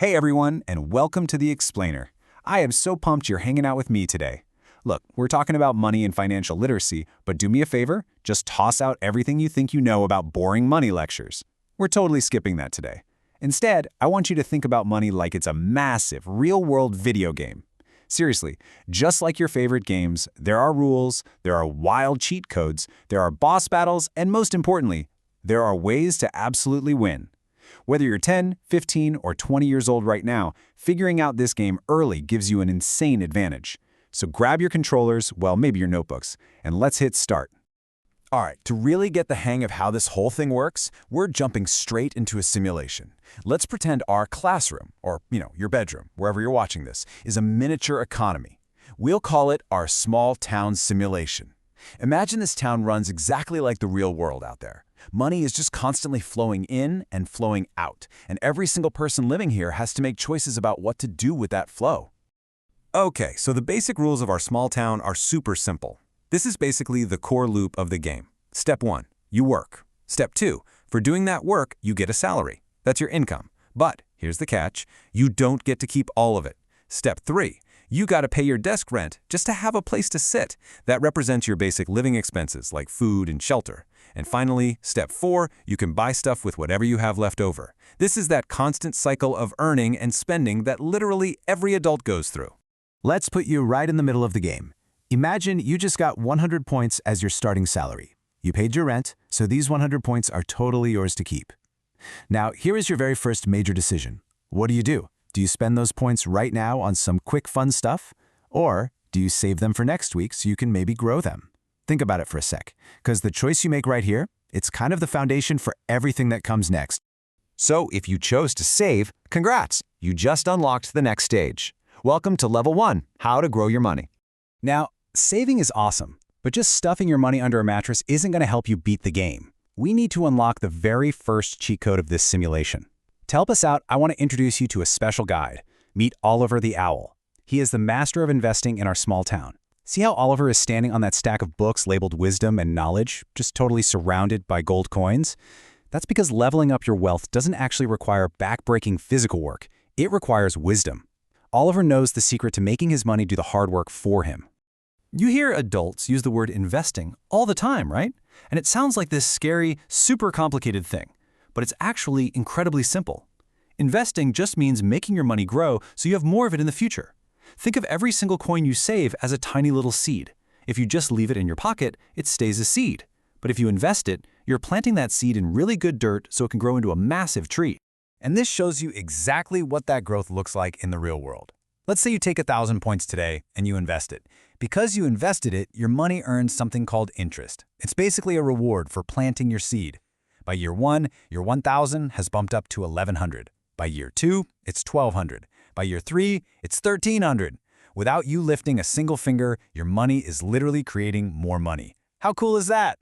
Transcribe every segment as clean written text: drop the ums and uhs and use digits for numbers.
Hey everyone, and welcome to The Explainer. I am so pumped you're hanging out with me today. Look, we're talking about money and financial literacy, but do me a favor, just toss out everything you think you know about boring money lectures. We're totally skipping that today. Instead, I want you to think about money like it's a massive, real-world video game. Seriously, just like your favorite games, there are rules, there are wild cheat codes, there are boss battles, and most importantly, there are ways to absolutely win. Whether you're 10, 15, or 20 years old right now, figuring out this game early gives you an insane advantage. So grab your controllers, well, maybe your notebooks, and let's hit start. All right, to really get the hang of how this whole thing works, we're jumping straight into a simulation. Let's pretend our classroom, or, your bedroom, wherever you're watching this, is a miniature economy. We'll call it our small town simulation. Imagine this town runs exactly like the real world out there. Money is just constantly flowing in and flowing out, and every single person living here has to make choices about what to do with that flow. Okay, so the basic rules of our small town are super simple. This is basically the core loop of the game. Step 1, you work. Step 2, for doing that work, you get a salary. That's your income. But, here's the catch, you don't get to keep all of it. Step 3, you gotta pay your desk rent just to have a place to sit. That represents your basic living expenses like food and shelter. And finally, step 4, you can buy stuff with whatever you have left over. This is that constant cycle of earning and spending that literally every adult goes through. Let's put you right in the middle of the game. Imagine you just got 100 points as your starting salary. You paid your rent, so these 100 points are totally yours to keep. Now, here is your very first major decision. What do? Do you spend those points right now on some quick fun stuff? Or do you save them for next week so you can maybe grow them? Think about it for a sec, because the choice you make right here, it's kind of the foundation for everything that comes next. So if you chose to save, congrats, you just unlocked the next stage. Welcome to Level 1, how to grow your money. Now, saving is awesome, but just stuffing your money under a mattress isn't going to help you beat the game. We need to unlock the very first cheat code of this simulation. To help us out, I want to introduce you to a special guide. Meet Oliver the Owl. He is the master of investing in our small town. See how Oliver is standing on that stack of books labeled wisdom and knowledge, just totally surrounded by gold coins? That's because leveling up your wealth doesn't actually require back-breaking physical work. It requires wisdom. Oliver knows the secret to making his money do the hard work for him. You hear adults use the word investing all the time, right? And it sounds like this scary, super complicated thing. But it's actually incredibly simple. Investing just means making your money grow so you have more of it in the future. Think of every single coin you save as a tiny little seed. If you just leave it in your pocket, it stays a seed. But if you invest it, you're planting that seed in really good dirt so it can grow into a massive tree. And this shows you exactly what that growth looks like in the real world. Let's say you take 1,000 points today and you invest it. Because you invested it, your money earns something called interest. It's basically a reward for planting your seed. By year 1, your 1,000 has bumped up to 1,100. By year 2, it's 1,200. By year 3, it's 1,300. Without you lifting a single finger, your money is literally creating more money. How cool is that?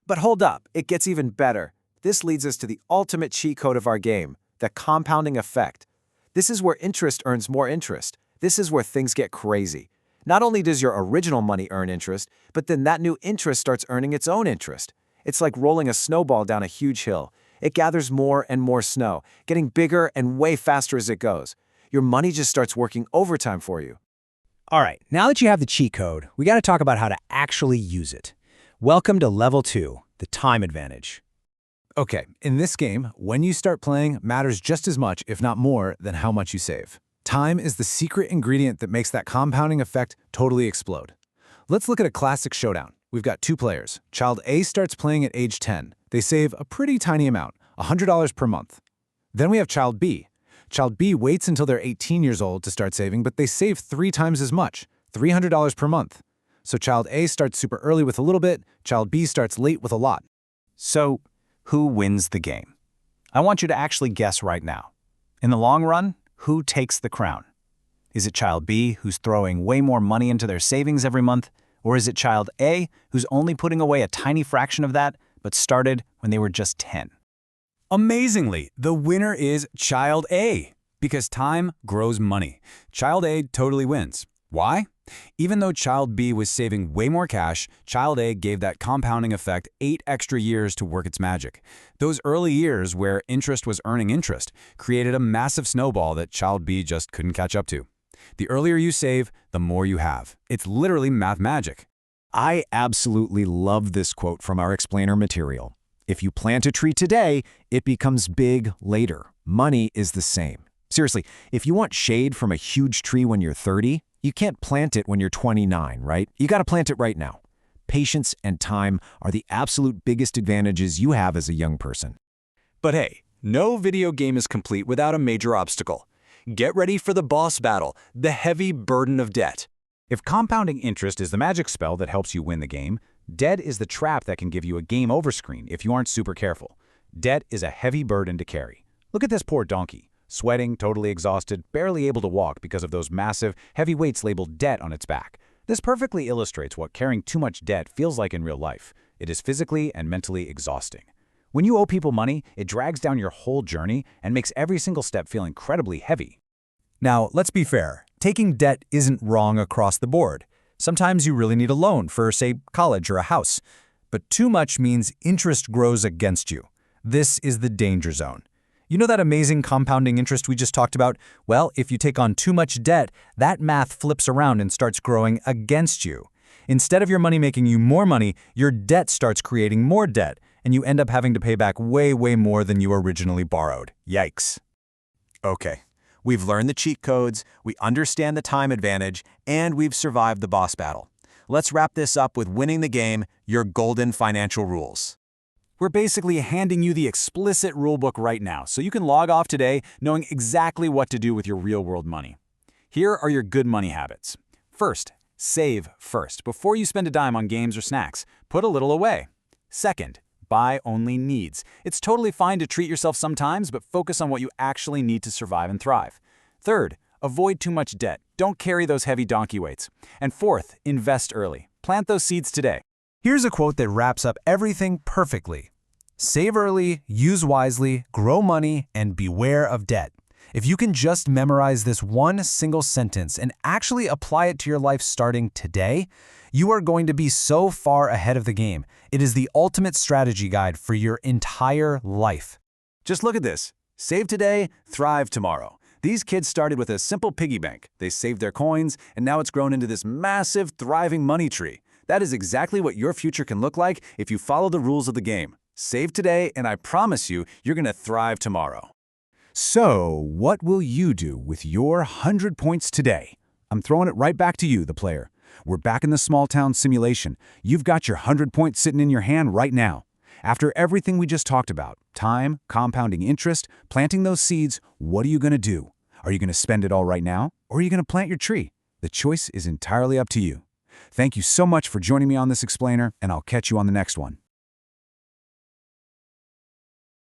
But hold up, it gets even better. This leads us to the ultimate cheat code of our game, the compounding effect. This is where interest earns more interest. This is where things get crazy. Not only does your original money earn interest, but then that new interest starts earning its own interest. It's like rolling a snowball down a huge hill. It gathers more and more snow, getting bigger and way faster as it goes. Your money just starts working overtime for you. All right, now that you have the cheat code, we got to talk about how to actually use it. Welcome to Level 2, the time advantage. Okay, in this game, when you start playing matters just as much, if not more, than how much you save. Time is the secret ingredient that makes that compounding effect totally explode. Let's look at a classic showdown. We've got 2 players. Child A starts playing at age 10. They save a pretty tiny amount, $100 per month. Then we have Child B. Child B waits until they're 18 years old to start saving, but they save 3 times as much, $300 per month. So Child A starts super early with a little bit, Child B starts late with a lot. So, who wins the game? I want you to actually guess right now. In the long run, who takes the crown? Is it Child B, who's throwing way more money into their savings every month? Or is it Child A, who's only putting away a tiny fraction of that, but started when they were just 10? Amazingly, the winner is Child A, because time grows money. Child A totally wins. Why? Even though child B was saving way more cash, child A gave that compounding effect 8 extra years to work its magic. Those early years where interest was earning interest created a massive snowball that child B just couldn't catch up to. The earlier you save, the more you have. It's literally math magic. I absolutely love this quote from our explainer material. If you plant a tree today, it becomes big later. Money is the same. Seriously, if you want shade from a huge tree when you're 30, you can't plant it when you're 29, right? You got to plant it right now. Patience and time are the absolute biggest advantages you have as a young person. But hey, no video game is complete without a major obstacle. Get ready for the boss battle, the heavy burden of debt. If compounding interest is the magic spell that helps you win the game, debt is the trap that can give you a game over screen if you aren't super careful. Debt is a heavy burden to carry. Look at this poor donkey, sweating, totally exhausted, barely able to walk because of those massive, heavy weights labeled debt on its back. This perfectly illustrates what carrying too much debt feels like in real life. It is physically and mentally exhausting. When you owe people money, it drags down your whole journey and makes every single step feel incredibly heavy. Now, let's be fair. Taking debt isn't wrong across the board. Sometimes you really need a loan for, say, college or a house. But too much means interest grows against you. This is the danger zone. You know that amazing compounding interest we just talked about? Well, if you take on too much debt, that math flips around and starts growing against you. Instead of your money making you more money, your debt starts creating more debt, and you end up having to pay back way, way more than you originally borrowed. Yikes. Okay, we've learned the cheat codes, we understand the time advantage, and we've survived the boss battle. Let's wrap this up with winning the game, your golden financial rules. We're basically handing you the explicit rulebook right now, so you can log off today knowing exactly what to do with your real-world money. Here are your good money habits. First, save first. Before you spend a dime on games or snacks, put a little away. Second, buy only needs. It's totally fine to treat yourself sometimes, but focus on what you actually need to survive and thrive. Third, avoid too much debt. Don't carry those heavy donkey weights. And fourth, invest early. Plant those seeds today. Here's a quote that wraps up everything perfectly. Save early, use wisely, grow money, and beware of debt. If you can just memorize this one single sentence and actually apply it to your life starting today, you are going to be so far ahead of the game. It is the ultimate strategy guide for your entire life. Just look at this. Save today, thrive tomorrow. These kids started with a simple piggy bank. They saved their coins, and now it's grown into this massive, thriving money tree. That is exactly what your future can look like if you follow the rules of the game. Save today, and I promise you, you're going to thrive tomorrow. So, what will you do with your 100 points today? I'm throwing it right back to you, the player. We're back in the small town simulation. You've got your 100 points sitting in your hand right now. After everything we just talked about, time, compounding interest, planting those seeds, what are you going to do? Are you going to spend it all right now, or are you going to plant your tree? The choice is entirely up to you. Thank you so much for joining me on this explainer, and I'll catch you on the next one.